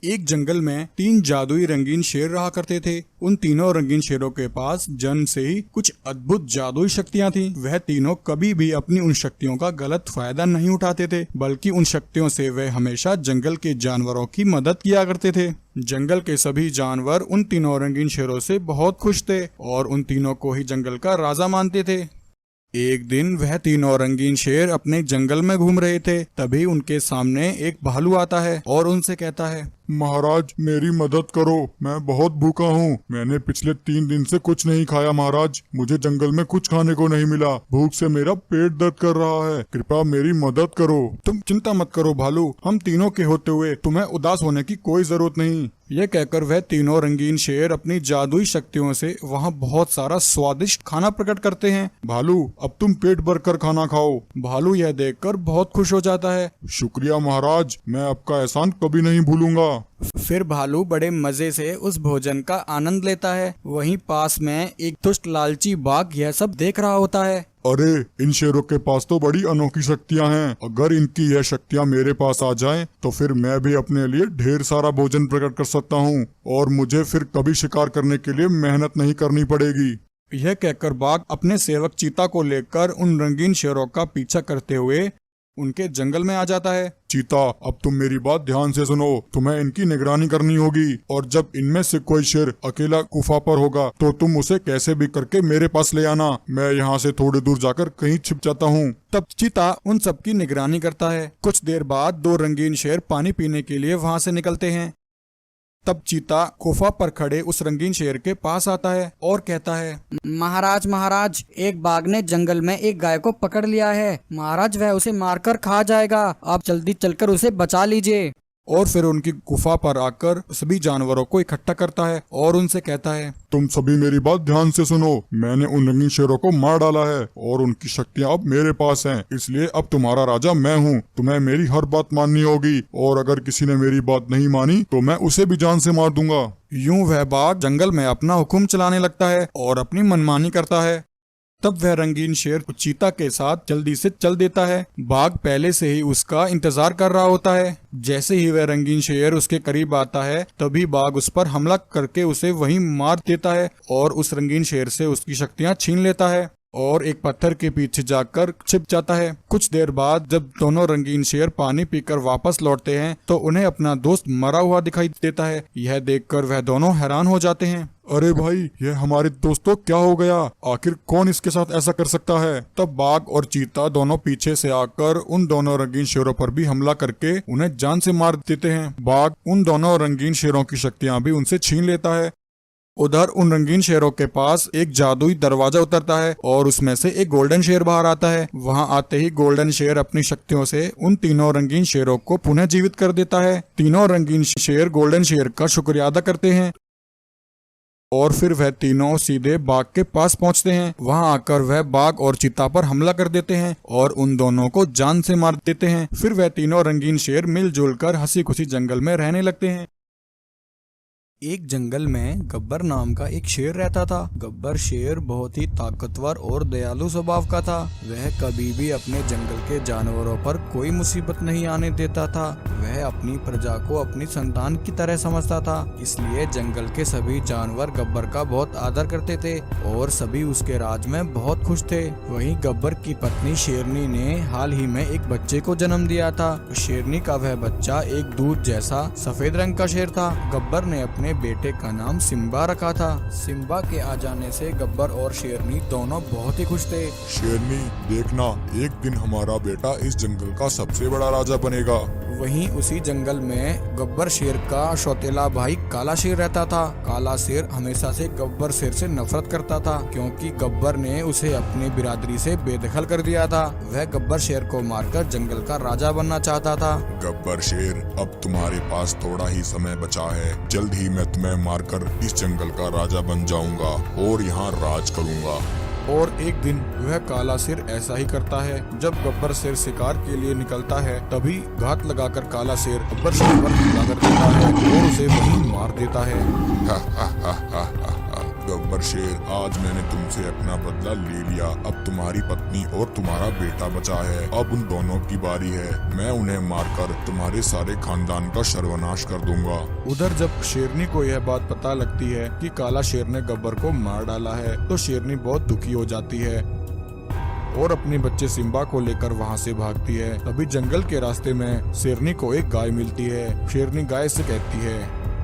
एक जंगल में 3 जादुई रंगीन शेर रहा करते थे। उन तीनों रंगीन शेरों के पास जन्म से ही कुछ अद्भुत जादुई शक्तियां थीं। वह तीनों कभी भी अपनी उन शक्तियों का गलत फायदा नहीं उठाते थे, बल्कि उन शक्तियों से वे हमेशा जंगल के जानवरों की मदद किया करते थे। जंगल के सभी जानवर उन तीनों रंगीन शेरों से बहुत खुश थे और उन तीनों को ही जंगल का राजा मानते थे। एक दिन वह तीनों रंगीन शेर अपने जंगल में घूम रहे थे। तभी उनके सामने एक भालू आता है और उनसे कहता है, महाराज मेरी मदद करो, मैं बहुत भूखा हूँ। मैंने पिछले 3 दिन से कुछ नहीं खाया महाराज। मुझे जंगल में कुछ खाने को नहीं मिला। भूख से मेरा पेट दर्द कर रहा है। कृपया मेरी मदद करो। तुम चिंता मत करो भालू, हम तीनों के होते हुए तुम्हें उदास होने की कोई जरूरत नहीं। यह कहकर वह तीनों रंगीन शेर अपनी जादुई शक्तियों से वहाँ बहुत सारा स्वादिष्ट खाना प्रकट करते हैं। भालू अब तुम पेट भर कर खाना खाओ। भालू यह देखकर बहुत खुश हो जाता है। शुक्रिया महाराज, मैं आपका एहसान कभी नहीं भूलूंगा। फिर भालू बड़े मजे से उस भोजन का आनंद लेता है। वहीं पास में एक दुष्ट लालची बाघ यह सब देख रहा होता है। अरे इन शेरों के पास तो बड़ी अनोखी शक्तियां हैं। अगर इनकी यह शक्तियां मेरे पास आ जाएं, तो फिर मैं भी अपने लिए ढेर सारा भोजन प्रकट कर सकता हूं और मुझे फिर कभी शिकार करने के लिए मेहनत नहीं करनी पड़ेगी। यह कहकर बाघ अपने सेवक चीता को लेकर उन रंगीन शेरों का पीछा करते हुए उनके जंगल में आ जाता है। चीता अब तुम मेरी बात ध्यान से सुनो। तुम्हें इनकी निगरानी करनी होगी और जब इनमें से कोई शेर अकेला गुफा पर होगा तो तुम उसे कैसे भी करके मेरे पास ले आना। मैं यहाँ से थोड़ी दूर जाकर कहीं छिप जाता हूँ। तब चीता उन सबकी निगरानी करता है। कुछ देर बाद 2 रंगीन शेर पानी पीने के लिए वहाँ से निकलते हैं। तब चीता गुफा पर खड़े उस रंगीन शेर के पास आता है और कहता है, महाराज महाराज, एक बाघ ने जंगल में एक गाय को पकड़ लिया है। महाराज वह उसे मारकर खा जाएगा। आप जल्दी चलकर उसे बचा लीजिए। और फिर उनकी गुफा पर आकर सभी जानवरों को इकट्ठा करता है और उनसे कहता है, तुम सभी मेरी बात ध्यान से सुनो। मैंने उन रंगीन शेरों को मार डाला है और उनकी शक्तियां अब मेरे पास हैं। इसलिए अब तुम्हारा राजा मैं हूँ। तुम्हें मेरी हर बात माननी होगी और अगर किसी ने मेरी बात नहीं मानी तो मैं उसे भी जान से मार दूंगा। यूं वह बाघ जंगल में अपना हुक्म चलाने लगता है और अपनी मनमानी करता है। तब वह रंगीन शेर चीता के साथ जल्दी से चल देता है। बाघ पहले से ही उसका इंतजार कर रहा होता है। जैसे ही वह रंगीन शेर उसके करीब आता है, तभी बाघ उस पर हमला करके उसे वहीं मार देता है और उस रंगीन शेर से उसकी शक्तियां छीन लेता है और एक पत्थर के पीछे जाकर छिप जाता है। कुछ देर बाद जब दोनों रंगीन शेर पानी पीकर वापस लौटते हैं तो उन्हें अपना दोस्त मरा हुआ दिखाई देता है। यह देखकर वह दोनों हैरान हो जाते हैं। अरे भाई, यह हमारे दोस्तों क्या हो गया? आखिर कौन इसके साथ ऐसा कर सकता है? तब बाघ और चीता दोनों पीछे से आकर उन दोनों रंगीन शेरों पर भी हमला करके उन्हें जान से मार देते हैं। बाघ उन दोनों रंगीन शेरों की शक्तियां भी उनसे छीन लेता है। उधर उन रंगीन शेरों के पास एक जादुई दरवाजा उतरता है और उसमें से एक गोल्डन शेर बाहर आता है। वहां आते ही गोल्डन शेर अपनी शक्तियों से उन तीनों रंगीन शेरों को पुनः जीवित कर देता है। तीनों रंगीन शेर गोल्डन शेर का शुक्रिया अदा करते हैं और फिर वह तीनों सीधे बाघ के पास पहुंचते हैं। वहां आकर वह बाघ और चीता पर हमला कर देते हैं और उन दोनों को जान से मार देते हैं। फिर वह तीनों रंगीन शेर मिलजुल कर हंसी खुशी जंगल में रहने लगते हैं। एक जंगल में गब्बर नाम का एक शेर रहता था। गब्बर शेर बहुत ही ताकतवर और दयालु स्वभाव का था। वह कभी भी अपने जंगल के जानवरों पर कोई मुसीबत नहीं आने देता था। वह अपनी प्रजा को अपनी संतान की तरह समझता था। इसलिए जंगल के सभी जानवर गब्बर का बहुत आदर करते थे और सभी उसके राज में बहुत खुश थे। वहीं गब्बर की पत्नी शेरनी ने हाल ही में एक बच्चे को जन्म दिया था। शेरनी का वह बच्चा एक दूध जैसा सफेद रंग का शेर था। गब्बर ने अपने बेटे का नाम सिम्बा रखा था। सिम्बा के आ जाने से गब्बर और शेरनी दोनों बहुत ही खुश थे। शेरनी देखना, एक दिन हमारा बेटा इस जंगल का सबसे बड़ा राजा बनेगा। वहीं उसी जंगल में गब्बर शेर का सौतेला भाई काला शेर रहता था। काला शेर हमेशा से गब्बर शेर से नफरत करता था क्योंकि गब्बर ने उसे अपनी बिरादरी से बेदखल कर दिया था। वह गब्बर शेर को मारकर जंगल का राजा बनना चाहता था। गब्बर शेर, अब तुम्हारे पास थोड़ा ही समय बचा है। जल्द ही मैं तुम्हें मारकर इस जंगल का राजा बन जाऊंगा और यहाँ राज करूंगा। और एक दिन वह काला शेर ऐसा ही करता है। जब गब्बर शेर शिकार के लिए निकलता है, तभी घात लगाकर काला शेर गब्बर शेर पर हमला कर देता है और उसे वहीं मार देता है। गब्बर शेर, आज मैंने तुमसे अपना बदला ले लिया। अब तुम्हारी पत्नी और तुम्हारा बेटा बचा है। अब उन दोनों की बारी है। मैं उन्हें मारकर तुम्हारे सारे खानदान का सर्वनाश कर दूंगा। उधर जब शेरनी को यह बात पता लगती है कि काला शेर ने गब्बर को मार डाला है तो शेरनी बहुत दुखी हो जाती है और अपने बच्चे सिम्बा को लेकर वहां से भागती है। तभी जंगल के रास्ते में शेरनी को एक गाय मिलती है। शेरनी गाय से कहती है,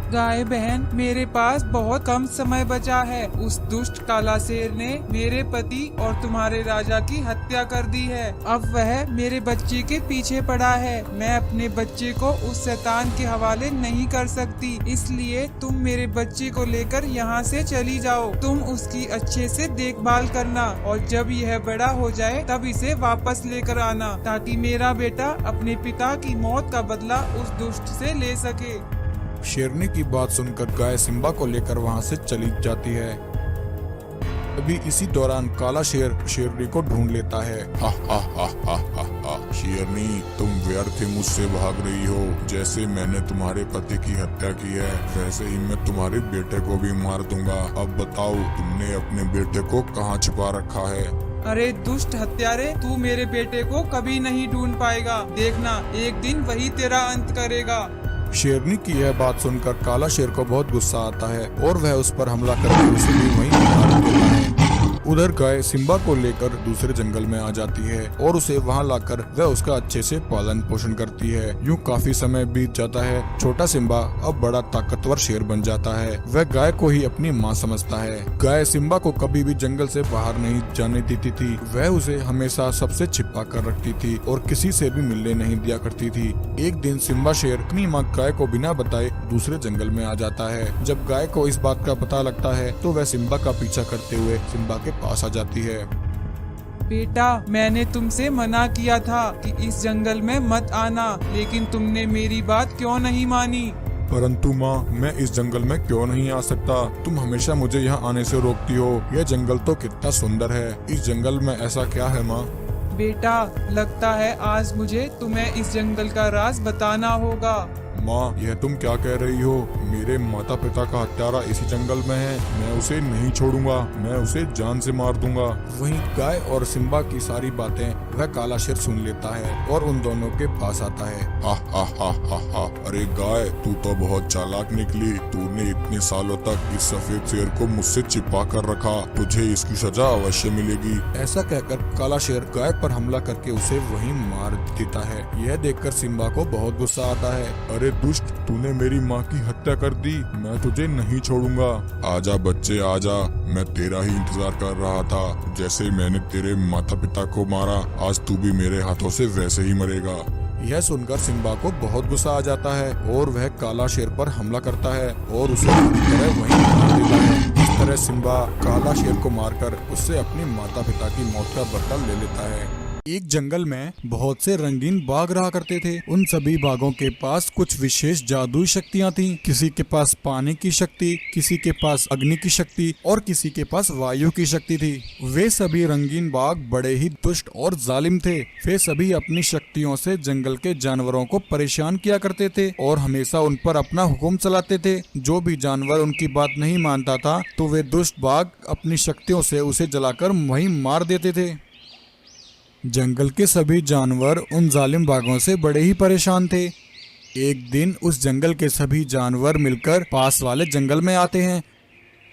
गाय बहन, मेरे पास बहुत कम समय बचा है। उस दुष्ट काला शेर ने मेरे पति और तुम्हारे राजा की हत्या कर दी है। अब वह मेरे बच्चे के पीछे पड़ा है। मैं अपने बच्चे को उस शैतान के हवाले नहीं कर सकती, इसलिए तुम मेरे बच्चे को लेकर यहाँ से चली जाओ। तुम उसकी अच्छे से देखभाल करना और जब यह बड़ा हो जाए तब इसे वापस लेकर आना, ताकि मेरा बेटा अपने पिता की मौत का बदला उस दुष्ट से ले सके। शेरनी की बात सुनकर गाय सिम्बा को लेकर वहां से चली जाती है। अभी इसी दौरान काला शेर शेरनी को ढूंढ लेता है। हा हा हा हा हा हा। शेरनी, तुम व्यर्थ मुझसे भाग रही हो। जैसे मैंने तुम्हारे पति की हत्या की है वैसे ही मैं तुम्हारे बेटे को भी मार दूंगा। अब बताओ, तुमने अपने बेटे को कहाँ छुपा रखा है? अरे दुष्ट हत्यारे, तू मेरे बेटे को कभी नहीं ढूंढ पाएगा। देखना, एक दिन वही तेरा अंत करेगा। शेरनी की यह बात सुनकर काला शेर को बहुत गुस्सा आता है और वह उस पर हमला करके उसे भी वहीं मार देता है। उधर गाय सिम्बा को लेकर दूसरे जंगल में आ जाती है और उसे वहां लाकर वह उसका अच्छे से पालन पोषण करती है। यूं काफी समय बीत जाता है। छोटा सिम्बा अब बड़ा ताकतवर शेर बन जाता है। वह गाय को ही अपनी माँ समझता है। गाय सिम्बा को कभी भी जंगल से बाहर नहीं जाने देती थी। वह उसे हमेशा सबसे छिपा कर रखती थी और किसी से भी मिलने नहीं दिया करती थी। एक दिन सिम्बा शेर अपनी माँ गाय को बिना बताए दूसरे जंगल में आ जाता है। जब गाय को इस बात का पता लगता है तो वह सिम्बा का पीछा करते हुए सिम्बा के पास आ जाती है। बेटा, मैंने तुमसे मना किया था कि इस जंगल में मत आना, लेकिन तुमने मेरी बात क्यों नहीं मानी? परंतु माँ, मैं इस जंगल में क्यों नहीं आ सकता? तुम हमेशा मुझे यहाँ आने से रोकती हो। यह जंगल तो कितना सुंदर है। इस जंगल में ऐसा क्या है माँ? बेटा, लगता है आज मुझे तुम्हें इस जंगल का राज बताना होगा। माँ, यह तुम क्या कह रही हो? मेरे माता पिता का हत्यारा इसी जंगल में है। मैं उसे नहीं छोड़ूंगा। मैं उसे जान से मार दूंगा। वहीं गाय और सिम्बा की सारी बातें वह काला शेर सुन लेता है और उन दोनों के पास आता है। हा हा हा हा हा। अरे गाय, तू तो बहुत चालाक निकली। तूने इतने सालों तक इस सफेद शेर को मुझसे छिपा कर रखा। तुझे इसकी सजा अवश्य मिलेगी। ऐसा कहकर काला शेर गाय पर हमला करके उसे वहीं मार देता है। यह देखकर सिम्बा को बहुत गुस्सा आता है। अरे दुष्ट, तूने मेरी माँ की हत्या कर दी। मैं तुझे नहीं छोड़ूंगा। आजा बच्चे, आजा। मैं तेरा ही इंतजार कर रहा था। जैसे मैंने तेरे माता पिता को मारा, आज तू भी मेरे हाथों से वैसे ही मरेगा। यह सुनकर सिम्बा को बहुत गुस्सा आ जाता है और वह काला शेर पर हमला करता है और उसे पूरी तरह वहीं मार देता है। इस तरह सिम्बा काला शेर को मारकर उससे अपने माता पिता की मौत का बदला ले लेता है। एक जंगल में बहुत से रंगीन बाघ रहा करते थे। उन सभी बाघों के पास कुछ विशेष जादुई शक्तियाँ थीं। किसी के पास पानी की शक्ति, किसी के पास अग्नि की शक्ति और किसी के पास वायु की शक्ति थी। वे सभी रंगीन बाघ बड़े ही दुष्ट और जालिम थे। वे सभी अपनी शक्तियों से जंगल के जानवरों को परेशान किया करते थे और हमेशा उन पर अपना हुक्म चलाते थे। जो भी जानवर उनकी बात नहीं मानता था तो वे दुष्ट बाघ अपनी शक्तियों से उसे जलाकर वहीं मार देते थे। जंगल के सभी जानवर उन जालिम बाघों से बड़े ही परेशान थे। एक दिन उस जंगल के सभी जानवर मिलकर पास वाले जंगल में आते हैं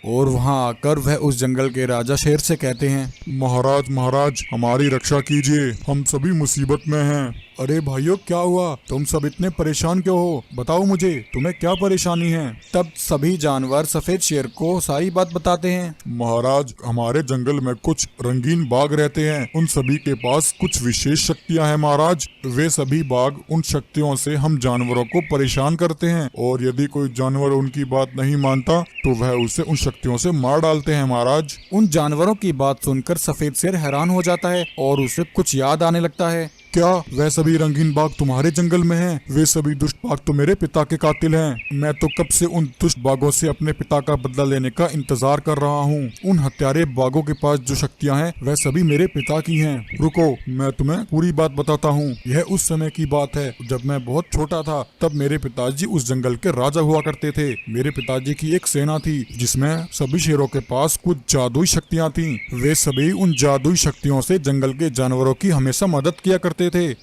और वहां आकर वह उस जंगल के राजा शेर से कहते हैं, महाराज, महाराज, हमारी रक्षा कीजिए। हम सभी मुसीबत में हैं। अरे भाइयों, क्या हुआ? तुम सब इतने परेशान क्यों हो? बताओ मुझे, तुम्हें क्या परेशानी है? तब सभी जानवर सफेद शेर को सारी बात बताते हैं। महाराज, हमारे जंगल में कुछ रंगीन बाघ रहते हैं। उन सभी के पास कुछ विशेष शक्तियां हैं महाराज। वे सभी बाघ उन शक्तियों से हम जानवरों को परेशान करते हैं और यदि कोई जानवर उनकी बात नहीं मानता तो वह उसे उन शक्तियों से मार डालते हैं महाराज। उन जानवरों की बात सुनकर सफेद शेर हैरान हो जाता है और उसे कुछ याद आने लगता है। क्या वह सभी रंगीन बाघ तुम्हारे जंगल में हैं? वे सभी दुष्ट बाघ तो मेरे पिता के कातिल हैं। मैं तो कब से उन दुष्ट बाघों से अपने पिता का बदला लेने का इंतजार कर रहा हूँ। उन हत्यारे बाघों के पास जो शक्तियाँ हैं वह सभी मेरे पिता की हैं। रुको, मैं तुम्हें पूरी बात बताता हूँ। यह उस समय की बात है जब मैं बहुत छोटा था। तब मेरे पिताजी उस जंगल के राजा हुआ करते थे। मेरे पिताजी की एक सेना थी जिसमें सभी शेरों के पास कुछ जादुई शक्तियाँ थीं। वे सभी उन जादुई शक्तियों से जंगल के जानवरों की हमेशा मदद किया करते थे।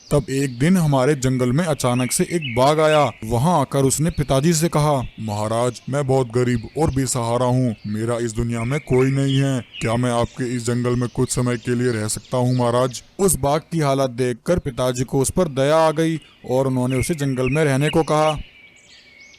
तब एक दिन हमारे जंगल में अचानक से एक बाघ आया। वहां आकर उसने पिताजी से कहा, महाराज, मैं बहुत गरीब और बेसहारा हूँ। मेरा इस दुनिया में कोई नहीं है। क्या मैं आपके इस जंगल में कुछ समय के लिए रह सकता हूँ महाराज? उस बाघ की हालत देखकर पिताजी को उस पर दया आ गई और उन्होंने उसे जंगल में रहने को कहा।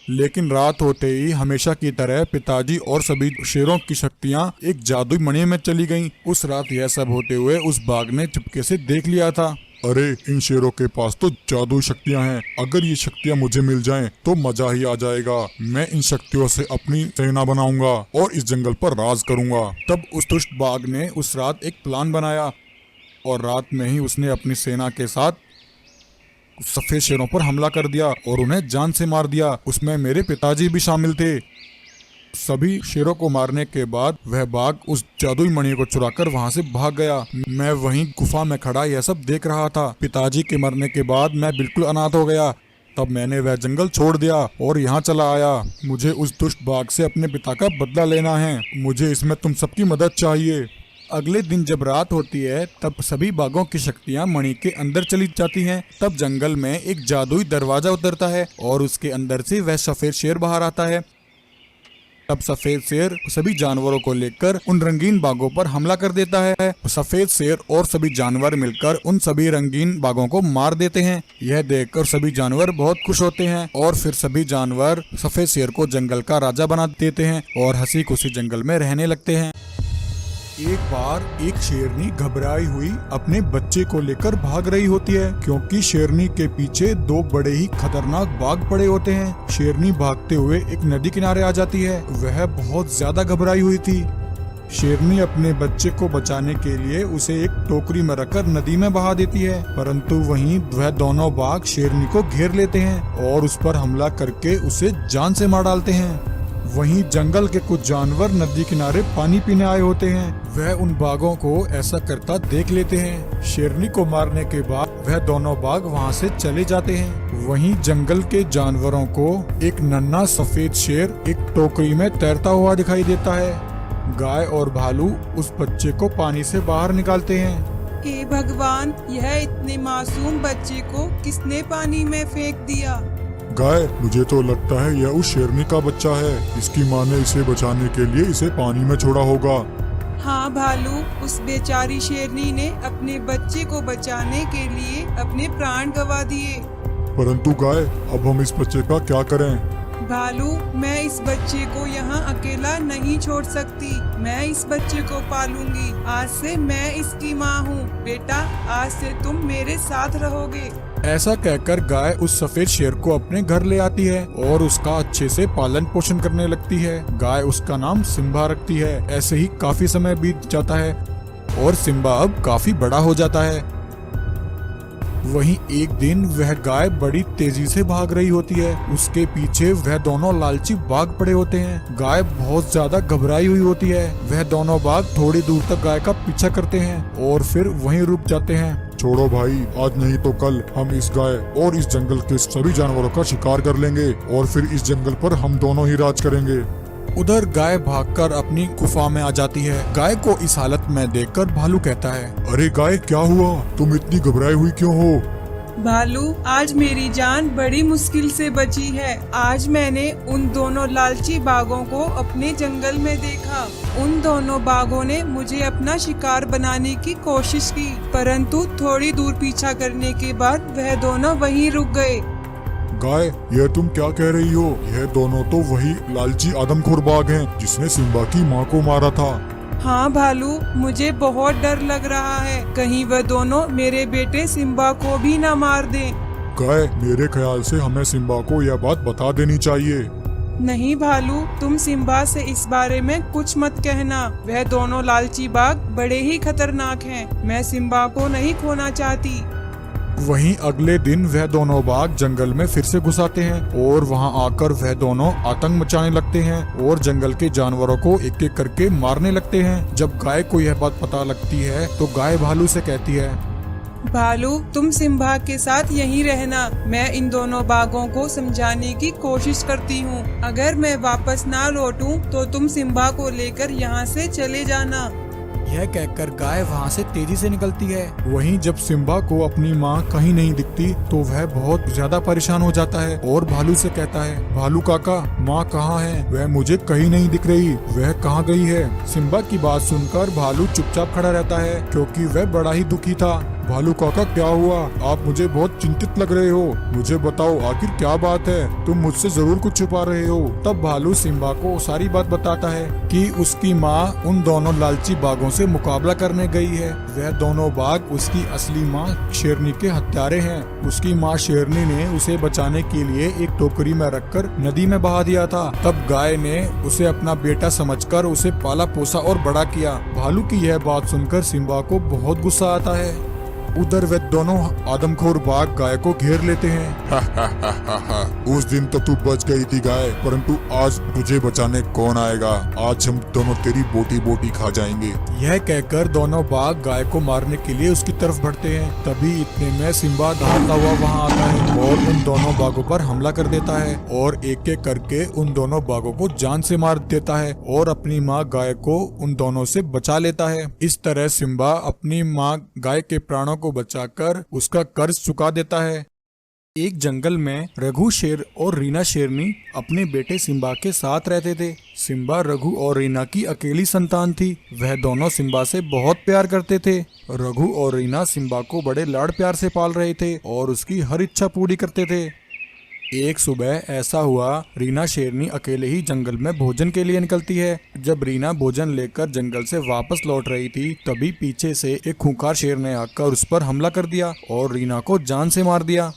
लेकिन रात होते ही हमेशा की तरह पिताजी और सभी शेरों की शक्तियाँ एक जादुई मणि में चली गईं। उस रात यह सब होते हुए उस बाघ ने चुपके से देख लिया था। अरे, इन शेरों के पास तो जादुई शक्तियां हैं। अगर ये शक्तियां मुझे मिल जाएं तो मजा ही आ जाएगा। मैं इन शक्तियों से अपनी सेना बनाऊंगा और इस जंगल पर राज करूंगा। तब उस दुष्ट बाघ ने उस रात एक प्लान बनाया और रात में ही उसने अपनी सेना के साथ सफेद शेरों पर हमला कर दिया और उन्हें जान से मार दिया। उसमें मेरे पिताजी भी शामिल थे। सभी शेरों को मारने के बाद वह बाघ उस जादुई मणि को चुराकर वहां से भाग गया। मैं वहीं गुफा में खड़ा यह सब देख रहा था। पिताजी के मरने के बाद मैं बिल्कुल अनाथ हो गया। तब मैंने वह जंगल छोड़ दिया और यहाँ चला आया। मुझे उस दुष्ट बाघ से अपने पिता का बदला लेना है। मुझे इसमें तुम सबकी मदद चाहिए। अगले दिन जब रात होती है तब सभी बाघों की शक्तियाँ मणि के अंदर चली जाती हैं। तब जंगल में एक जादुई दरवाजा उतरता है और उसके अंदर से वह सफेद शेर बाहर आता है। तब सफेद शेर सभी जानवरों को लेकर उन रंगीन बाघों पर हमला कर देता है। सफेद शेर और सभी जानवर मिलकर उन सभी रंगीन बाघों को मार देते हैं। यह देखकर सभी जानवर बहुत खुश होते हैं और फिर सभी जानवर सफेद शेर को जंगल का राजा बना देते हैं और हंसी खुशी जंगल में रहने लगते हैं। एक बार एक शेरनी घबराई हुई अपने बच्चे को लेकर भाग रही होती है, क्योंकि शेरनी के पीछे दो बड़े ही खतरनाक बाघ पड़े होते हैं। शेरनी भागते हुए एक नदी किनारे आ जाती है। वह बहुत ज्यादा घबराई हुई थी। शेरनी अपने बच्चे को बचाने के लिए उसे एक टोकरी में रखकर नदी में बहा देती है, परंतु वहीं वह दोनों बाघ शेरनी को घेर लेते हैं और उस पर हमला करके उसे जान से मार डालते हैं। वहीं जंगल के कुछ जानवर नदी किनारे पानी पीने आए होते हैं। वह उन बाघों को ऐसा करता देख लेते हैं। शेरनी को मारने के बाद वह दोनों बाघ वहां से चले जाते हैं। वहीं जंगल के जानवरों को एक नन्हा सफेद शेर एक टोकरी में तैरता हुआ दिखाई देता है। गाय और भालू उस बच्चे को पानी से बाहर निकालते हैं। हे भगवान, यह इतने मासूम बच्चे को किसने पानी में फेंक दिया? गाय, मुझे तो लगता है यह उस शेरनी का बच्चा है। इसकी माँ ने इसे बचाने के लिए इसे पानी में छोड़ा होगा। हाँ भालू, उस बेचारी शेरनी ने अपने बच्चे को बचाने के लिए अपने प्राण गंवा दिए। परंतु गाय, अब हम इस बच्चे का क्या करें? भालू, मैं इस बच्चे को यहाँ अकेला नहीं छोड़ सकती। मैं इस बच्चे को पालूंगी। आज से मैं इसकी माँ हूँ। बेटा, आज से तुम मेरे साथ रहोगे। ऐसा कहकर गाय उस सफेद शेर को अपने घर ले आती है और उसका अच्छे से पालन पोषण करने लगती है। गाय उसका नाम सिम्बा रखती है। ऐसे ही काफी समय बीत जाता है और सिम्बा अब काफी बड़ा हो जाता है। वहीं एक दिन वह गाय बड़ी तेजी से भाग रही होती है। उसके पीछे वह दोनों लालची बाघ पड़े होते हैं। गाय बहुत ज्यादा घबराई हुई होती है। वह दोनों बाघ थोड़ी दूर तक गाय का पीछा करते हैं और फिर वहीं रुक जाते हैं। छोड़ो भाई, आज नहीं तो कल हम इस गाय और इस जंगल के सभी जानवरों का शिकार कर लेंगे और फिर इस जंगल पर हम दोनों ही राज करेंगे। उधर गाय भागकर अपनी गुफा में आ जाती है। गाय को इस हालत में देखकर भालू कहता है, अरे गाय, क्या हुआ? तुम इतनी घबराई हुई क्यों हो? भालू, आज मेरी जान बड़ी मुश्किल से बची है। आज मैंने उन दोनों लालची बाघों को अपने जंगल में देखा। उन दोनों बाघों ने मुझे अपना शिकार बनाने की कोशिश की, परंतु थोड़ी दूर पीछा करने के बाद वह दोनों वहीं रुक गए। गाय, यह तुम क्या कह रही हो? यह दोनों तो वही लालची आदमखोर बाघ हैं जिसने सिम्बा की माँ को मारा था। हाँ भालू, मुझे बहुत डर लग रहा है। कहीं वह दोनों मेरे बेटे सिम्बा को भी न मार दें। गाय, मेरे ख्याल से हमें सिम्बा को यह बात बता देनी चाहिए। नहीं भालू, तुम सिम्बा से इस बारे में कुछ मत कहना। वह दोनों लालची बाघ बड़े ही खतरनाक हैं। मैं सिम्बा को नहीं खोना चाहती। वहीं अगले दिन वह दोनों बाघ जंगल में फिर से घुस आते हैं और वहां आकर वह दोनों आतंक मचाने लगते हैं और जंगल के जानवरों को एक एक करके मारने लगते हैं। जब गाय को यह बात पता लगती है तो गाय भालू से कहती है, भालू, तुम सिम्बा के साथ यहीं रहना। मैं इन दोनों बाघों को समझाने की कोशिश करती हूँ। अगर मैं वापस ना लौटूं तो तुम सिम्बा को लेकर यहाँ से चले जाना। यह कहकर गाय वहाँ से तेजी से निकलती है। वहीं जब सिम्बा को अपनी माँ कहीं नहीं दिखती तो वह बहुत ज्यादा परेशान हो जाता है और भालू से कहता है, भालू काका, माँ कहाँ है? वह मुझे कहीं नहीं दिख रही, वह कहाँ गई है? सिम्बा की बात सुनकर भालू चुपचाप खड़ा रहता है क्योंकि वह बड़ा ही दुखी था। भालू काका, क्या हुआ? आप मुझे बहुत चिंतित लग रहे हो। मुझे बताओ, आखिर क्या बात है? तुम मुझसे जरूर कुछ छुपा रहे हो। तब भालू सिम्बा को सारी बात बताता है कि उसकी माँ उन दोनों लालची बाघों से मुकाबला करने गई है। वह दोनों बाघ उसकी असली माँ शेरनी के हत्यारे हैं। उसकी माँ शेरनी ने उसे बचाने के लिए एक टोकरी में रखकर नदी में बहा दिया था। तब गाय ने उसे अपना बेटा समझकर उसे पाला पोसा और बड़ा किया। भालू की यह बात सुनकर सिम्बा को बहुत गुस्सा आता है। उधर वे दोनों आदमखोर बाघ गाय को घेर लेते हैं। उस दिन तो तू बच गई थी गाय, परंतु आज तुझे बचाने कौन आएगा? आज हम दोनों तेरी बोटी बोटी खा जाएंगे। यह कहकर दोनों बाघ गाय को मारने के लिए उसकी तरफ बढ़ते हैं। तभी इतने में सिम्बा दौड़ता हुआ वहां आता है और उन दोनों बाघों पर हमला कर देता है और एक एक करके उन दोनों बाघों को जान से मार देता है और अपनी माँ गाय को उन दोनों से बचा लेता है। इस तरह सिम्बा अपनी माँ गाय के प्राणों को बचाकर उसका कर्ज चुका देता है। एक जंगल में रघु शेर और रीना शेरनी अपने बेटे सिम्बा के साथ रहते थे। सिम्बा रघु और रीना की अकेली संतान थी। वह दोनों सिम्बा से बहुत प्यार करते थे। रघु और रीना सिम्बा को बड़े लाड़ प्यार से पाल रहे थे और उसकी हर इच्छा पूरी करते थे। एक सुबह ऐसा हुआ, रीना शेरनी अकेले ही जंगल में भोजन के लिए निकलती है। जब रीना भोजन लेकर जंगल से वापस लौट रही थी तभी पीछे से एक खूंखार शेर ने आकर उस पर हमला कर दिया और रीना को जान से मार दिया।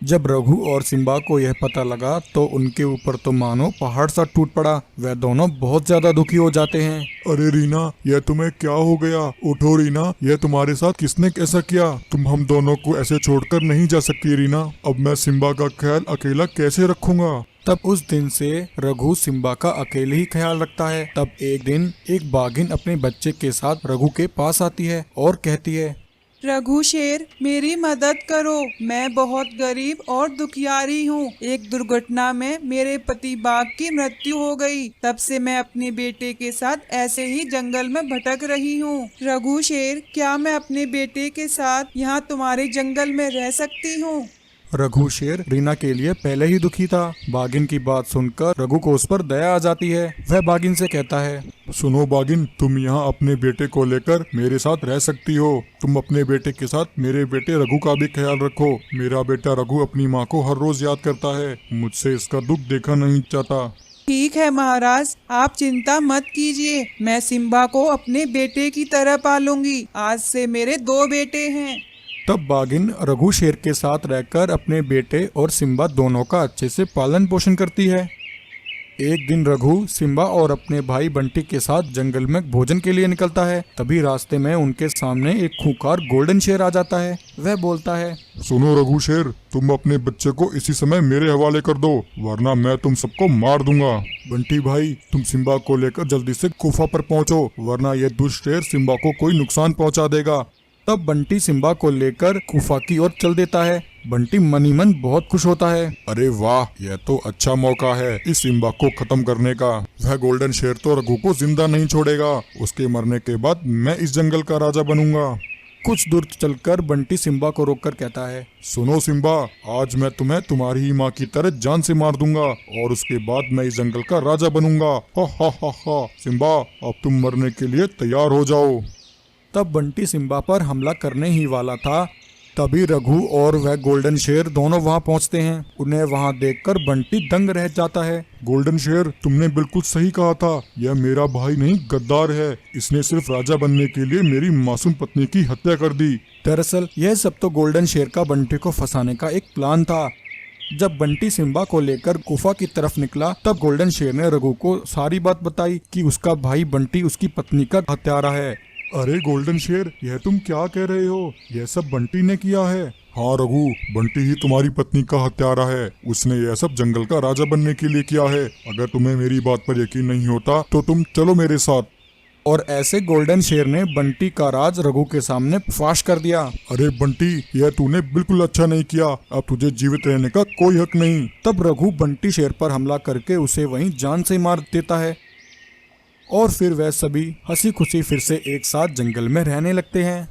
जब रघु और सिम्बा को यह पता लगा तो उनके ऊपर तो मानो पहाड़ सा टूट पड़ा। वह दोनों बहुत ज्यादा दुखी हो जाते हैं। अरे रीना, यह तुम्हें क्या हो गया? उठो रीना, यह तुम्हारे साथ किसने कैसा किया? तुम हम दोनों को ऐसे छोड़कर नहीं जा सकती रीना। अब मैं सिम्बा का ख्याल अकेला कैसे रखूंगा? तब उस दिन से रघु सिम्बा का अकेले ही ख्याल रखता है। तब एक दिन एक बाघिन अपने बच्चे के साथ रघु के पास आती है और कहती है, रघु शेर, मेरी मदद करो। मैं बहुत गरीब और दुखियारी हूँ। एक दुर्घटना में मेरे पति बाघ की मृत्यु हो गई। तब से मैं अपने बेटे के साथ ऐसे ही जंगल में भटक रही हूँ। रघु शेर, क्या मैं अपने बेटे के साथ यहाँ तुम्हारे जंगल में रह सकती हूँ? रघु शेर रीना के लिए पहले ही दुखी था। बाघिन की बात सुनकर रघु को उस पर दया आ जाती है। वह बाघिन से कहता है, सुनो बागिन, तुम यहाँ अपने बेटे को लेकर मेरे साथ रह सकती हो। तुम अपने बेटे के साथ मेरे बेटे रघु का भी ख्याल रखो। मेरा बेटा रघु अपनी माँ को हर रोज याद करता है। मुझसे इसका दुख देखा नहीं चाहता। ठीक है महाराज, आप चिंता मत कीजिए। मैं सिम्बा को अपने बेटे की तरह पालूंगी। आज से मेरे 2 बेटे हैं। तब बाघिन रघु शेर के साथ रहकर अपने बेटे और सिम्बा दोनों का अच्छे से पालन पोषण करती है। एक दिन रघु सिम्बा और अपने भाई बंटी के साथ जंगल में भोजन के लिए निकलता है। तभी रास्ते में उनके सामने एक खूंखार गोल्डन शेर आ जाता है। वह बोलता है, सुनो रघु शेर, तुम अपने बच्चे को इसी समय मेरे हवाले कर दो, वरना मैं तुम सबको मार दूंगा। बंटी भाई, तुम सिम्बा को लेकर जल्दी से गुफा पर पहुंचो, वरना यह दुष्ट शेर सिम्बा को कोई नुकसान पहुंचा देगा। तब बंटी सिम्बा को लेकर गुफा की ओर चल देता है। बंटी मनी मन बहुत खुश होता है। अरे वाह, यह तो अच्छा मौका है इस सिम्बा को खत्म करने का। वह गोल्डन शेर तो रघु को जिंदा नहीं छोड़ेगा। उसके मरने के बाद मैं इस जंगल का राजा बनूंगा। कुछ दूर चलकर बंटी सिम्बा को रोककर कहता है, सुनो सिम्बा, आज मैं तुम्हें तुम्हारी ही माँ की तरह जान से मार दूंगा और उसके बाद मैं इस जंगल का राजा बनूंगा। हा हा हा हा। सिम्बा, अब तुम मरने के लिए तैयार हो जाओ। तब बंटी सिम्बा पर हमला करने ही वाला था। तभी रघु और वह गोल्डन शेर दोनों वहां पहुंचते हैं। उन्हें वहां देखकर बंटी दंग रह जाता है। गोल्डन शेर, तुमने बिल्कुल सही कहा था। यह मेरा भाई नहीं, गद्दार है। इसने सिर्फ राजा बनने के लिए मेरी मासूम पत्नी की हत्या कर दी। दरअसल यह सब तो गोल्डन शेर का बंटी को फंसाने का एक प्लान था। जब बंटी सिम्बा को लेकर गुफा की तरफ निकला तब गोल्डन शेर ने रघु को सारी बात बताई कि उसका भाई बंटी उसकी पत्नी का हत्यारा है। अरे गोल्डन शेर, यह तुम क्या कह रहे हो? यह सब बंटी ने किया है। हाँ रघु, बंटी ही तुम्हारी पत्नी का हत्यारा है। उसने यह सब जंगल का राजा बनने के लिए किया है। अगर तुम्हें मेरी बात पर यकीन नहीं होता तो तुम चलो मेरे साथ। और ऐसे गोल्डन शेर ने बंटी का राज रघु के सामने फाश कर दिया। अरे बंटी, यह तूने बिल्कुल अच्छा नहीं किया। अब तुझे जीवित रहने का कोई हक नहीं। तब रघु बंटी शेर पर हमला करके उसे वहीं जान से मार देता है और फिर वह सभी हंसी खुशी फिर से एक साथ जंगल में रहने लगते हैं।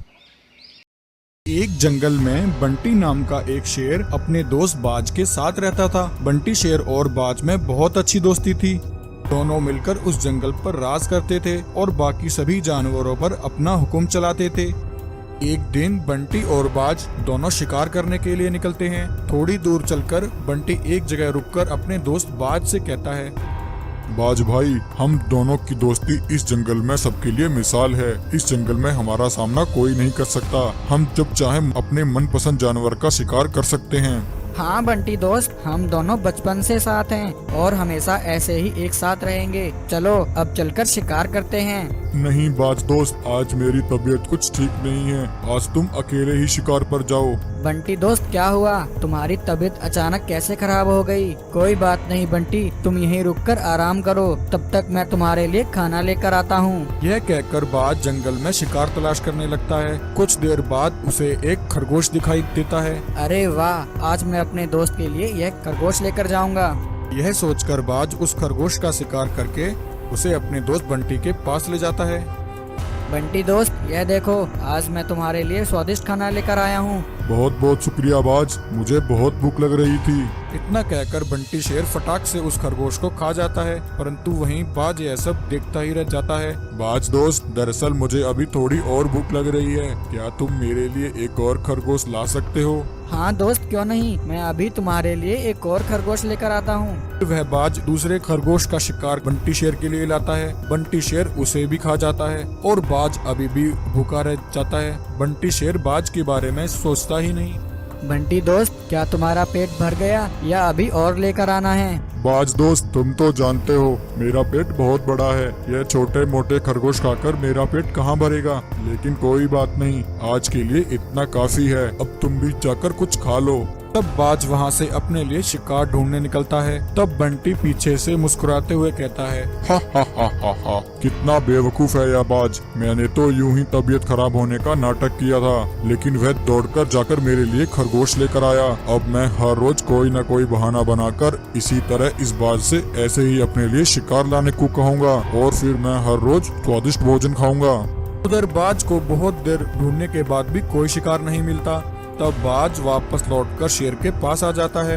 एक जंगल में बंटी नाम का एक शेर अपने दोस्त बाज के साथ रहता था। बंटी शेर और बाज में बहुत अच्छी दोस्ती थी। दोनों मिलकर उस जंगल पर राज करते थे और बाकी सभी जानवरों पर अपना हुक्म चलाते थे। एक दिन बंटी और बाज दोनों शिकार करने के लिए निकलते हैं। थोड़ी दूर चलकर बंटी एक जगह रुककर अपने दोस्त बाज से कहता है, बाज भाई, हम दोनों की दोस्ती इस जंगल में सबके लिए मिसाल है। इस जंगल में हमारा सामना कोई नहीं कर सकता। हम जब चाहें अपने मनपसंद जानवर का शिकार कर सकते हैं। हाँ बंटी दोस्त, हम दोनों बचपन से साथ हैं और हमेशा ऐसे ही एक साथ रहेंगे। चलो अब चलकर शिकार करते हैं। नहीं बाज दोस्त, आज मेरी तबीयत कुछ ठीक नहीं है। आज तुम अकेले ही शिकार पर जाओ। बंटी दोस्त, क्या हुआ? तुम्हारी तबीयत अचानक कैसे खराब हो गई? कोई बात नहीं बंटी, तुम यहीं रुककर आराम करो। तब तक मैं तुम्हारे लिए खाना लेकर आता हूँ। यह कहकर बाज जंगल में शिकार तलाश करने लगता है। कुछ देर बाद उसे एक खरगोश दिखाई देता है। अरे वाह, आज मैं अपने दोस्त के लिए यह खरगोश लेकर जाऊंगा। यह सोचकर बाज उस खरगोश का शिकार करके उसे अपने दोस्त बंटी के पास ले जाता है। बंटी दोस्त, यह देखो, आज मैं तुम्हारे लिए स्वादिष्ट खाना लेकर आया हूँ। बहुत बहुत शुक्रिया बाज, मुझे बहुत भूख लग रही थी। इतना कहकर बंटी शेर फटाक से उस खरगोश को खा जाता है, परंतु वहीं बाज यह सब देखता ही रह जाता है। बाज दोस्त, दरअसल मुझे अभी थोड़ी और भूख लग रही है। क्या तुम मेरे लिए एक और खरगोश ला सकते हो? हाँ दोस्त, क्यों नहीं, मैं अभी तुम्हारे लिए एक और खरगोश लेकर आता हूँ। वह बाज दूसरे खरगोश का शिकार बंटी शेर के लिए लाता है। बंटी शेर उसे भी खा जाता है और बाज अभी भी भूखा रह जाता है। बंटी शेर बाज के बारे में सोचता ही नहीं। बंटी दोस्त, क्या तुम्हारा पेट भर गया या अभी और लेकर आना है? बाज दोस्त, तुम तो जानते हो मेरा पेट बहुत बड़ा है। यह छोटे मोटे खरगोश खाकर मेरा पेट कहाँ भरेगा। लेकिन कोई बात नहीं, आज के लिए इतना काफी है। अब तुम भी जाकर कुछ खा लो। तब बाज वहाँ से अपने लिए शिकार ढूंढने निकलता है। तब बंटी पीछे से मुस्कुराते हुए कहता है, हा हा हा हा हा, कितना बेवकूफ है यह बाज। मैंने तो यूं ही तबीयत खराब होने का नाटक किया था, लेकिन वह दौड़कर जाकर मेरे लिए खरगोश लेकर आया। अब मैं हर रोज कोई न कोई बहाना बनाकर इसी तरह इस बाज से ऐसे ही अपने लिए शिकार लाने को कहूँगा और फिर मैं हर रोज स्वादिष्ट भोजन खाऊंगा। उधर बाज को बहुत देर ढूंढने के बाद भी कोई शिकार नहीं मिलता। तब बाज वापस लौटकर शेर के पास आ जाता है।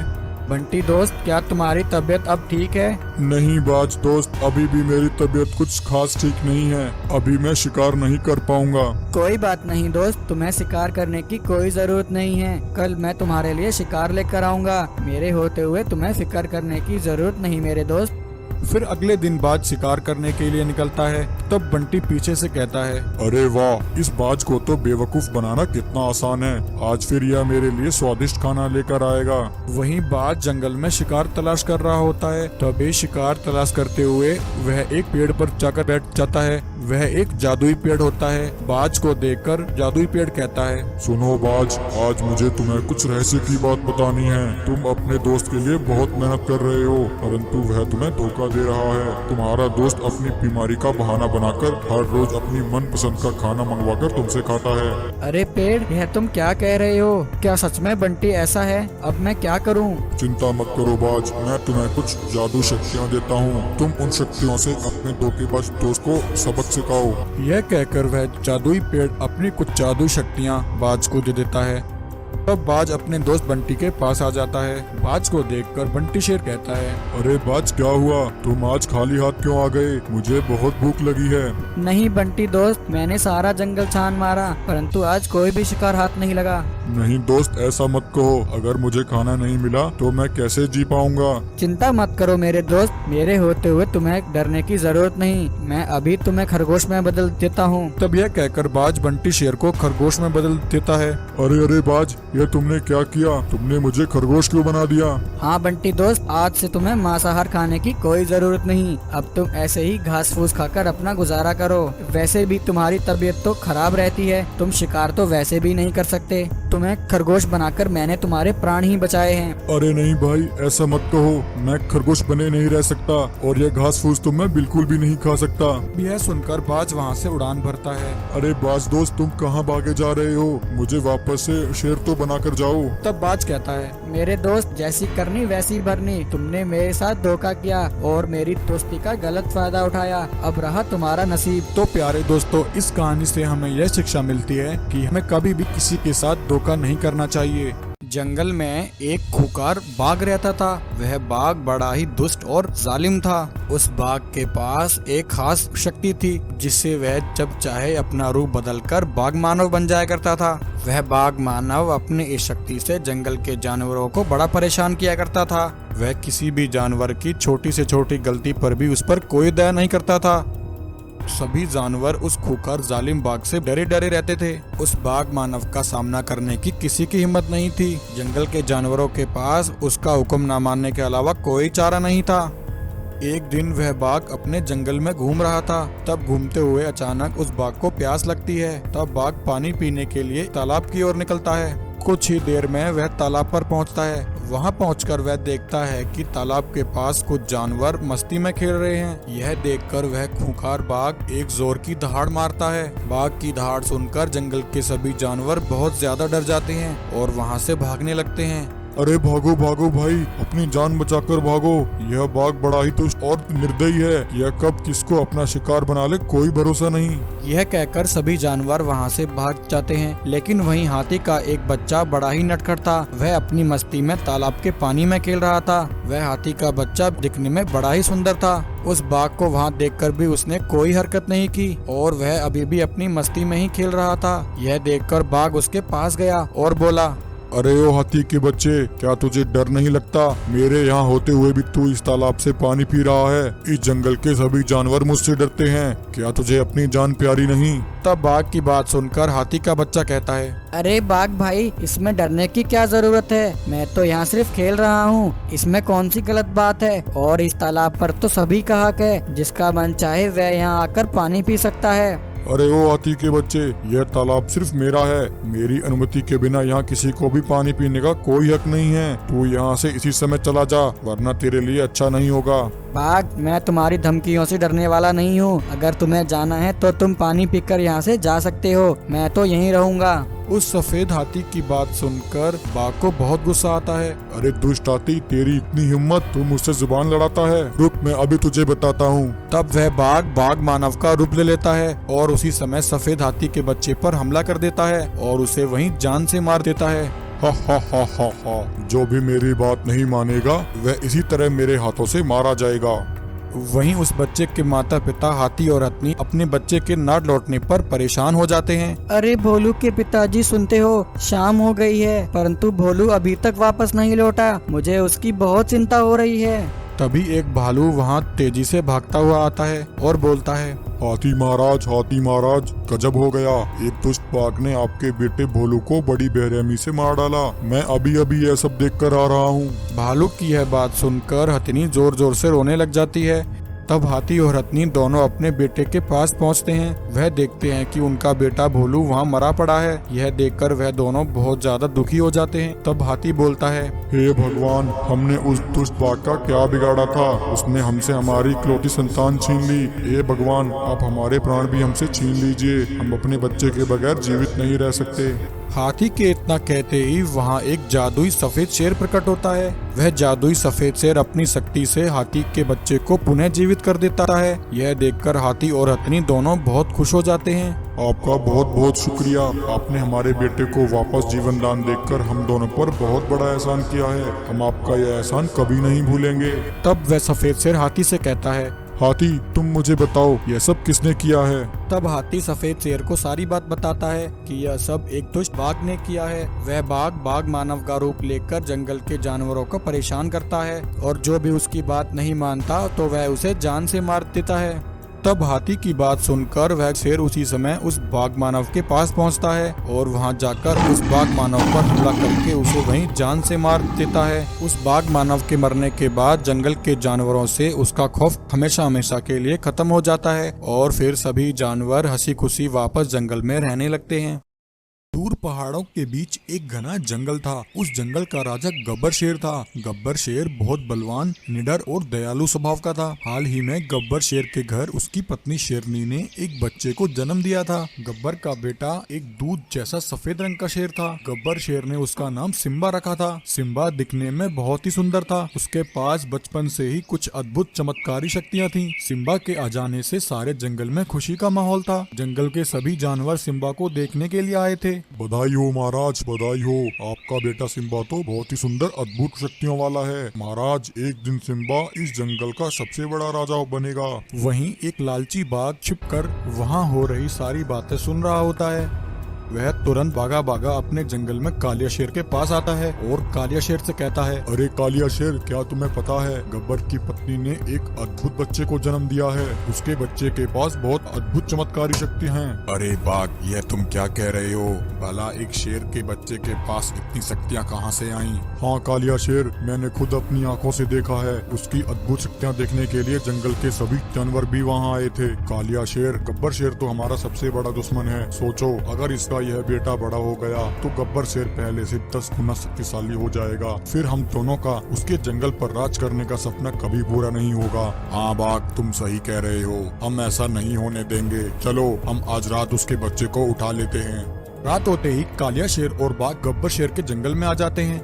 बंटी दोस्त, क्या तुम्हारी तबीयत अब ठीक है? नहीं बाज दोस्त, अभी भी मेरी तबीयत कुछ खास ठीक नहीं है। अभी मैं शिकार नहीं कर पाऊंगा। कोई बात नहीं दोस्त, तुम्हें शिकार करने की कोई जरूरत नहीं है। कल मैं तुम्हारे लिए शिकार लेकर आऊंगा। मेरे होते हुए तुम्हें फिक्र करने की जरूरत नहीं मेरे दोस्त। फिर अगले दिन बाज शिकार करने के लिए निकलता है। तब बंटी पीछे से कहता है, अरे वाह, इस बाज को तो बेवकूफ बनाना कितना आसान है। आज फिर यह मेरे लिए स्वादिष्ट खाना लेकर आएगा। वहीं बाज जंगल में शिकार तलाश कर रहा होता है। तभी शिकार तलाश करते हुए वह एक पेड़ पर जाकर बैठ जाता है। वह एक जादुई पेड़ होता है। बाज को देखकर जादुई पेड़ कहता है, सुनो बाज, आज मुझे तुम्हें कुछ रहस्य की बात बतानी है। तुम अपने दोस्त के लिए बहुत मेहनत कर रहे हो, परंतु वह तुम्हें धोखा दे रहा है। तुम्हारा दोस्त अपनी बीमारी का बहाना बनाकर हर रोज अपनी मनपसंद का खाना मंगवाकर तुमसे खाता है। अरे पेड़, यह तुम क्या कह रहे हो? क्या सच में बंटी ऐसा है? अब मैं क्या करूं? चिंता मत करो बाज, मैं तुम्हें कुछ जादू शक्तियाँ देता हूँ। तुम उन शक्तियों से अपने धोखेबाज दोस्त को सबक सिखाओ। यह कहकर वह जादुई पेड़ अपनी कुछ जादू शक्तियाँ बाज को दे देता है। तब बाज अपने दोस्त बंटी के पास आ जाता है। बाज को देखकर बंटी शेर कहता है, अरे बाज, क्या हुआ? तुम आज खाली हाथ क्यों आ गए? मुझे बहुत भूख लगी है। नहीं बंटी दोस्त, मैंने सारा जंगल छान मारा, परंतु आज कोई भी शिकार हाथ नहीं लगा। नहीं दोस्त, ऐसा मत कहो। अगर मुझे खाना नहीं मिला तो मैं कैसे जी पाऊंगा। चिंता मत करो मेरे दोस्त, मेरे होते हुए तुम्हें डरने की जरूरत नहीं। मैं अभी तुम्हें खरगोश में बदल देता हूँ। तब यह कहकर बाज बंटी शेर को खरगोश में बदल देता है। अरे अरे बाज, ये तुमने क्या किया? तुमने मुझे खरगोश क्यों बना दिया? हाँ बंटी दोस्त, आज से तुम्हें मांसाहार खाने की कोई जरूरत नहीं। अब तुम ऐसे ही घास फूस खाकर अपना गुजारा करो। वैसे भी तुम्हारी तबीयत तो खराब रहती है, तुम शिकार तो वैसे भी नहीं कर सकते। तुम्हें खरगोश बनाकर मैंने तुम्हारे प्राण ही बचाए हैं। अरे नहीं भाई, ऐसा मत कहो। मैं खरगोश बने नहीं रह सकता और ये घास फूस तो मैं बिल्कुल भी नहीं खा सकता। यह सुनकर बाज वहाँ से उड़ान भरता है। अरे बाज दोस्त, तुम कहाँ भागे जा रहे हो? मुझे वापस से शेर तो बनाकर जाओ। तब बाज कहता है, मेरे दोस्त, जैसी करनी वैसी भरनी। तुमने मेरे साथ धोखा किया और मेरी दोस्ती का गलत फायदा उठाया। अब रहा तुम्हारा नसीब। तो प्यारे दोस्तों, इस कहानी से हमें यह शिक्षा मिलती है कि हमें कभी भी किसी के साथ धोखा नहीं करना चाहिए। जंगल में एक खूंखार बाघ रहता था। वह बाघ बड़ा ही दुष्ट और जालिम था। उस बाघ के पास एक खास शक्ति थी, जिससे वह जब चाहे अपना रूप बदलकर बाघ मानव बन जाया करता था। वह बाघ मानव अपनी इस शक्ति से जंगल के जानवरों को बड़ा परेशान किया करता था। वह किसी भी जानवर की छोटी से छोटी गलती पर भी उस पर कोई दया नहीं करता था। सभी जानवर उस खूंखार जालिम बाघ से डरे डरे रहते थे। उस बाघ मानव का सामना करने की किसी की हिम्मत नहीं थी। जंगल के जानवरों के पास उसका हुक्म न मानने के अलावा कोई चारा नहीं था। एक दिन वह बाघ अपने जंगल में घूम रहा था। तब घूमते हुए अचानक उस बाघ को प्यास लगती है। तब बाघ पानी पीने के लिए तालाब की ओर निकलता है। कुछ ही देर में वह तालाब पर पहुंचता है। वहां पहुंचकर वह देखता है कि तालाब के पास कुछ जानवर मस्ती में खेल रहे हैं। यह देखकर वह खूंखार बाघ एक जोर की दहाड़ मारता है। बाघ की दहाड़ सुनकर जंगल के सभी जानवर बहुत ज्यादा डर जाते हैं और वहां से भागने लगते हैं। अरे भागो भागो भाई, अपनी जान बचाकर भागो। यह बाघ बड़ा ही दुष्ट और निर्दयी है। यह कब किसको अपना शिकार बना ले, कोई भरोसा नहीं। यह कहकर सभी जानवर वहां से भाग जाते हैं। लेकिन वहीं हाथी का एक बच्चा बड़ा ही नटखट था। वह अपनी मस्ती में तालाब के पानी में खेल रहा था। वह हाथी का बच्चा दिखने में बड़ा ही सुंदर था। उस बाघ को वहां देखकर भी उसने कोई हरकत नहीं की और वह अभी भी अपनी मस्ती में ही खेल रहा था। यह देखकर बाघ उसके पास गया और बोला, अरे ओ हाथी के बच्चे, क्या तुझे डर नहीं लगता? मेरे यहाँ होते हुए भी तू इस तालाब से पानी पी रहा है। इस जंगल के सभी जानवर मुझसे डरते हैं। क्या तुझे अपनी जान प्यारी नहीं? तब बाघ की बात सुनकर हाथी का बच्चा कहता है, अरे बाघ भाई, इसमें डरने की क्या जरूरत है? मैं तो यहाँ सिर्फ खेल रहा हूँ। इसमें कौन सी गलत बात है? और इस तालाब पर तो सभी का हक है। जिसका मन चाहे वह यहाँ आकर पानी पी सकता है। अरे ओ हाथी के बच्चे, यह तालाब सिर्फ मेरा है। मेरी अनुमति के बिना यहाँ किसी को भी पानी पीने का कोई हक नहीं है। तू यहाँ से इसी समय चला जा, वरना तेरे लिए अच्छा नहीं होगा। बाघ, मैं तुम्हारी धमकियों से डरने वाला नहीं हूँ। अगर तुम्हें जाना है तो तुम पानी पीकर यहाँ से जा सकते हो। मैं तो यहीं रहूँगा। उस सफेद हाथी की बात सुनकर बाघ को बहुत गुस्सा आता है। अरे दुष्ट हाथी, तेरी इतनी हिम्मत, तू मुझसे जुबान लड़ाता है। रुक, मैं अभी तुझे बताता हूँ। तब वह बाघ मानव का रूप ले लेता है और उसी समय सफेद हाथी के बच्चे पर हमला कर देता है और उसे वहीं जान से मार देता है। हा हा हा हा हा, जो भी मेरी बात नहीं मानेगा वह इसी तरह मेरे हाथों से मारा जाएगा। वहीं उस बच्चे के माता पिता हाथी और हथनी अपने बच्चे के न लौटने पर परेशान हो जाते हैं। अरे भोलू के पिताजी, सुनते हो? शाम हो गई है परंतु भोलू अभी तक वापस नहीं लौटा। मुझे उसकी बहुत चिंता हो रही है। तभी एक भालू वहाँ तेजी से भागता हुआ आता है और बोलता है, हाथी महाराज, गजब हो गया। एक दुष्ट बाघ ने आपके बेटे भोलू को बड़ी बेरहमी से मार डाला। मैं अभी अभी यह सब देखकर आ रहा हूँ। भालू की यह बात सुनकर हथनी जोर जोर से रोने लग जाती है। तब हाथी और हथनी दोनों अपने बेटे के पास पहुंचते हैं। वह देखते हैं कि उनका बेटा भोलू वहां मरा पड़ा है। यह देखकर वह दोनों बहुत ज्यादा दुखी हो जाते हैं। तब हाथी बोलता है, हे भगवान, हमने उस दुष्ट बाघ का क्या बिगाड़ा था? उसने हमसे हमारी इकलौती संतान छीन ली। हे भगवान, आप हमारे प्राण भी हमसे छीन लीजिए। हम अपने बच्चे के बगैर जीवित नहीं रह सकते। हाथी के इतना कहते ही वहाँ एक जादुई सफेद शेर प्रकट होता है। वह जादुई सफेद शेर अपनी शक्ति से हाथी के बच्चे को पुनः जीवित कर देता है। यह देखकर हाथी और हथनी दोनों बहुत खुश हो जाते हैं। आपका बहुत बहुत शुक्रिया। आपने हमारे बेटे को वापस जीवन दान देकर हम दोनों पर बहुत बड़ा एहसान किया है। हम आपका यह एहसान कभी नहीं भूलेंगे। तब वह सफेद शेर हाथी से कहता है, हाथी तुम मुझे बताओ यह सब किसने किया है? तब हाथी सफेद शेर को सारी बात बताता है कि यह सब एक दुष्ट बाघ ने किया है। वह बाघ मानव का रूप लेकर जंगल के जानवरों को परेशान करता है और जो भी उसकी बात नहीं मानता तो वह उसे जान से मार देता है। तब हाथी की बात सुनकर वह शेर उसी समय उस बाघ मानव के पास पहुंचता है और वहां जाकर उस बाघ मानव पर हमला करके उसे वहीं जान से मार देता है। उस बाघ मानव के मरने के बाद जंगल के जानवरों से उसका खौफ हमेशा हमेशा के लिए खत्म हो जाता है और फिर सभी जानवर हंसी खुशी वापस जंगल में रहने लगते हैं। दूर पहाड़ों के बीच एक घना जंगल था। उस जंगल का राजा गब्बर शेर था। गब्बर शेर बहुत बलवान, निडर और दयालु स्वभाव का था। हाल ही में गब्बर शेर के घर उसकी पत्नी शेरनी ने एक बच्चे को जन्म दिया था। गब्बर का बेटा एक दूध जैसा सफेद रंग का शेर था। गब्बर शेर ने उसका नाम सिम्बा रखा था। सिम्बा दिखने में बहुत ही सुंदर था। उसके पास बचपन से ही कुछ अद्भुत चमत्कारी शक्तियाँ थीं। सिम्बा के आ जाने से सारे जंगल में खुशी का माहौल था। जंगल के सभी जानवर सिम्बा को देखने के लिए आए थे। बधाई हो महाराज, बधाई हो। आपका बेटा सिम्बा तो बहुत ही सुंदर अद्भुत शक्तियों वाला है। महाराज एक दिन सिम्बा इस जंगल का सबसे बड़ा राजा बनेगा। वहीं एक लालची बाघ छिपकर वहां हो रही सारी बातें सुन रहा होता है। वह तुरंत भागा भागा अपने जंगल में कालिया शेर के पास आता है और कालिया शेर से कहता है, अरे कालिया शेर, क्या तुम्हें पता है गब्बर की पत्नी ने एक अद्भुत बच्चे को जन्म दिया है। उसके बच्चे के पास बहुत अद्भुत चमत्कारी शक्ति हैं। अरे बाघ, यह तुम क्या कह रहे हो? भला एक शेर के बच्चे के पास इतनी शक्तियाँ कहाँ से आईं? हाँ कालिया शेर, मैंने खुद अपनी आंखों से देखा है। उसकी अद्भुत शक्तियाँ देखने के लिए जंगल के सभी जानवर भी वहाँ आए थे। कालिया शेर, गब्बर शेर तो हमारा सबसे बड़ा दुश्मन है। सोचो, अगर इसका यह बेटा बड़ा हो गया तो गब्बर शेर पहले से 10 गुना शक्तिशाली हो जाएगा। फिर हम दोनों का उसके जंगल पर राज करने का सपना कभी पूरा नहीं होगा। हाँ बाघ, तुम सही कह रहे हो। हम ऐसा नहीं होने देंगे। चलो हम आज रात उसके बच्चे को उठा लेते हैं। रात होते ही कालिया शेर और बाघ गब्बर शेर के जंगल में आ जाते हैं।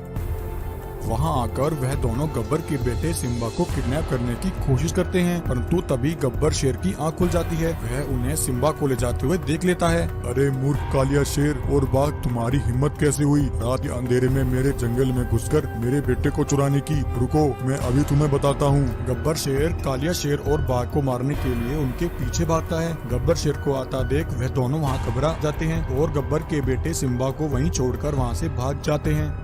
वहां आकर वह दोनों गब्बर के बेटे सिम्बा को किडनैप करने की कोशिश करते हैं, परंतु तभी गब्बर शेर की आंख खुल जाती है। वह उन्हें सिम्बा को ले जाते हुए देख लेता है। अरे मूर्ख कालिया शेर और बाघ, तुम्हारी हिम्मत कैसे हुई रात के अंधेरे में मेरे जंगल में घुसकर मेरे बेटे को चुराने की? रुको, मैं अभी तुम्हें बताता हूँ। गब्बर शेर कालिया शेर और बाघ को मारने के लिए उनके पीछे भागता है। गब्बर शेर को आता देख वह दोनों वहाँ घबरा जाते हैं और गब्बर के बेटे सिम्बा को वहीं छोड़कर वहाँ से भाग जाते हैं।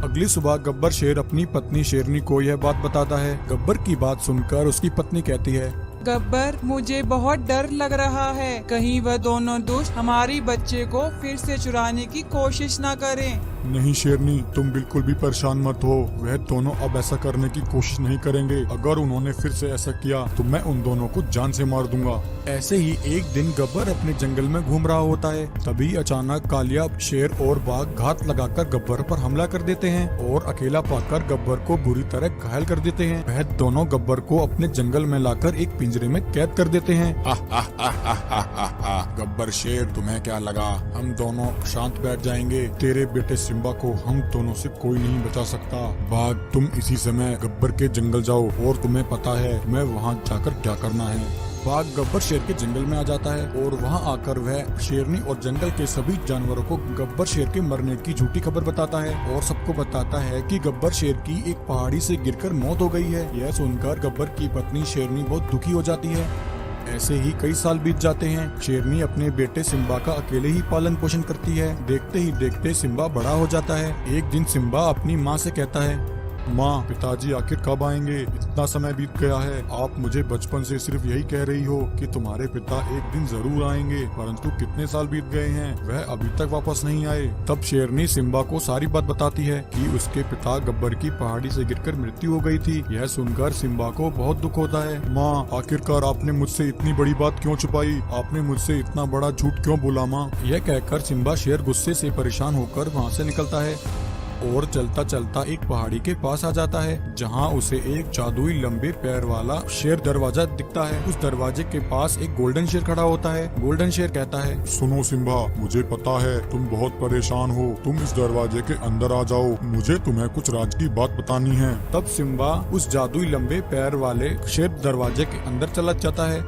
अगली सुबह गब्बर शेर अपनी पत्नी शेरनी को यह बात बताता है। गब्बर की बात सुनकर उसकी पत्नी कहती है, गब्बर, मुझे बहुत डर लग रहा है। कहीं वह दोनों दुष्ट हमारी बच्चे को फिर से चुराने की कोशिश न करें। नहीं शेरनी, तुम बिल्कुल भी परेशान मत हो। वह दोनों अब ऐसा करने की कोशिश नहीं करेंगे। अगर उन्होंने फिर से ऐसा किया तो मैं उन दोनों को जान से मार दूंगा। ऐसे ही एक दिन गब्बर अपने जंगल में घूम रहा होता है। तभी अचानक कालिया शेर और बाघ घात लगाकर गब्बर पर हमला कर देते हैं और अकेला पाकर गब्बर को बुरी तरह घायल कर देते हैं। वह दोनों गब्बर को अपने जंगल में लाकर एक पिंजरे में कैद कर देते हैं। गब्बर शेर, तुम्हें क्या लगा हम दोनों शांत बैठ जाएंगे? तेरे बेटे सिम्बा को हम दोनों से कोई नहीं बचा सकता। बाघ, तुम इसी समय गब्बर के जंगल जाओ और तुम्हें पता है मैं वहाँ जाकर क्या करना है। बाघ गब्बर शेर के जंगल में आ जाता है और वहां आकर वह शेरनी और जंगल के सभी जानवरों को गब्बर शेर के मरने की झूठी खबर बताता है और सबको बताता है कि गब्बर शेर की एक पहाड़ी से गिरकर मौत हो गई है। यह सुनकर गब्बर की पत्नी शेरनी बहुत दुखी हो जाती है। ऐसे ही कई साल बीत जाते हैं। शेरनी अपने बेटे सिम्बा का अकेले ही पालन पोषण करती है। देखते ही देखते सिम्बा बड़ा हो जाता है। एक दिन सिम्बा अपनी माँ से कहता है, माँ, पिताजी आखिर कब आएंगे? इतना समय बीत गया है। आप मुझे बचपन से सिर्फ यही कह रही हो कि तुम्हारे पिता एक दिन जरूर आएंगे, परंतु कितने साल बीत गए हैं, वह अभी तक वापस नहीं आए। तब शेरनी सिम्बा को सारी बात बताती है कि उसके पिता गब्बर की पहाड़ी से गिरकर मृत्यु हो गई थी। यह सुनकर सिम्बा को बहुत दुख होता है। माँ, आखिरकार आपने मुझसे इतनी बड़ी बात क्यों छुपाई? आपने मुझसे इतना बड़ा झूठ क्यों बोला माँ? यह कहकर सिम्बा शेर गुस्से से परेशान होकर वहाँ से निकलता है और चलता चलता एक पहाड़ी के पास आ जाता है, जहां उसे एक जादुई लंबे पैर वाला शेर दरवाजा दिखता है। उस दरवाजे के पास एक गोल्डन शेर खड़ा होता है। गोल्डन शेर कहता है, सुनो सिम्बा, मुझे पता है तुम बहुत परेशान हो। तुम इस दरवाजे के अंदर आ जाओ, मुझे तुम्हें कुछ राज की बात बतानी है। तब सिम्बा उस जादुई लंबे पैर वाले शेर दरवाजे के अंदर चला जाता है।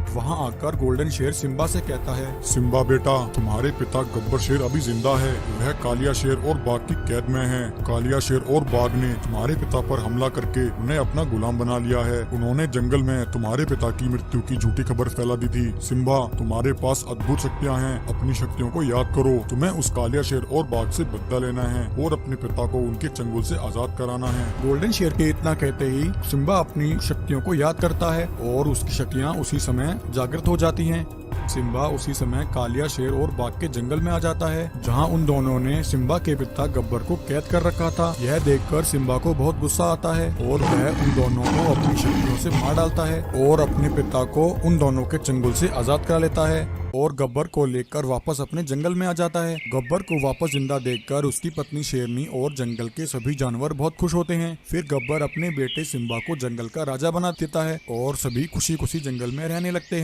वहाँ आकर गोल्डन शेर सिम्बा से कहता है, सिम्बा बेटा, तुम्हारे पिता गब्बर शेर अभी जिंदा है। वह कालिया शेर और बाघ की कैद में है। कालिया शेर और बाघ ने तुम्हारे पिता पर हमला करके उन्हें अपना गुलाम बना लिया है। उन्होंने जंगल में तुम्हारे पिता की मृत्यु की झूठी खबर फैला दी थी। सिम्बा, तुम्हारे पास अद्भुत शक्तियाँ हैं, अपनी शक्तियों को याद करो। तुम्हें उस कालिया शेर और बाघ से बदला लेना है और अपने पिता को उनके चंगुल से आजाद कराना है। गोल्डन शेर के इतना कहते ही सिम्बा अपनी शक्तियों को याद करता है और उसकी शक्तियाँ उसी समय जागृत हो जाती हैं। सिम्बा उसी समय कालिया शेर और बाघ के जंगल में आ जाता है, जहां उन दोनों ने सिम्बा के पिता गब्बर को कैद कर रखा था। यह देखकर सिम्बा को बहुत गुस्सा आता है और वह उन दोनों को अपनी शक्तियों से मार डालता है और अपने पिता को उन दोनों के चंगुल से आजाद करा लेता है और गब्बर को लेकर वापस अपने जंगल में आ जाता है। गब्बर को वापस जिंदा देखकर उसकी पत्नी शेरनी और जंगल के सभी जानवर बहुत खुश होते हैं। फिर गब्बर अपने बेटे सिम्बा को जंगल का राजा बना देता है और सभी खुशी खुशी जंगल में रहने लगते हैं।